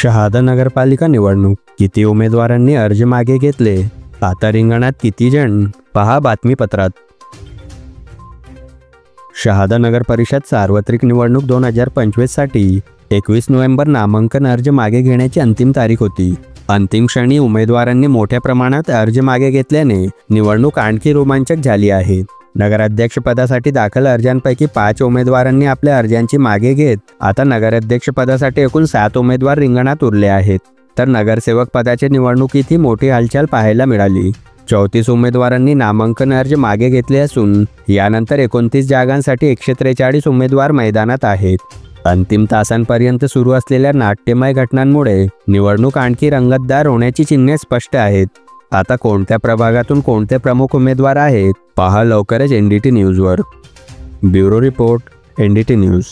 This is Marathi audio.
शहादा नगरपालिका निवडणूक, किती उमेदवारांनी अर्ज मागे घेतले, आता रिंगणात किती जण, पहा बातमीपत्रात। शहादा नगर परिषद सार्वत्रिक निवडणूक 2025 साठी 21 नोव्हेंबर नामांकन अर्ज मागे घेण्याची अंतिम तारीख होती। अंतिम क्षणी उमेदवारांनी मोठ्या प्रमाणात अर्ज मागे घेतल्याने निवडणूक आणखी रोमांचक झाली आहे। नगराध्यक्षपदासाठी दाखल अर्जांपैकी 5 उमेदवारांनी आपल्या अर्जांची मागे घेत आता नगराध्यक्षपदासाठी एकूण 7 उमेदवार रिंगणात उरले आहेत। तर नगरसेवक पदाच्या निवडणुकीतही मोठी हालचाल पाहायला मिळाली। 34 उमेदवारांनी नामांकन अर्ज मागे घेतले असून यानंतर 29 जागांसाठी 143 उमेदवार मैदानात आहेत। अंतिम तासांपर्यंत सुरू असलेल्या नाट्यमय घटनांमुळे निवडणूक आणखी रंगतदार होण्याची चिन्हे स्पष्ट आहेत। आता कोणत्या प्रभागातून कोणते प्रमुख उमेदवार आहेत, पहा लवकरच NDT न्यूजवर। Bureau report, NDT news.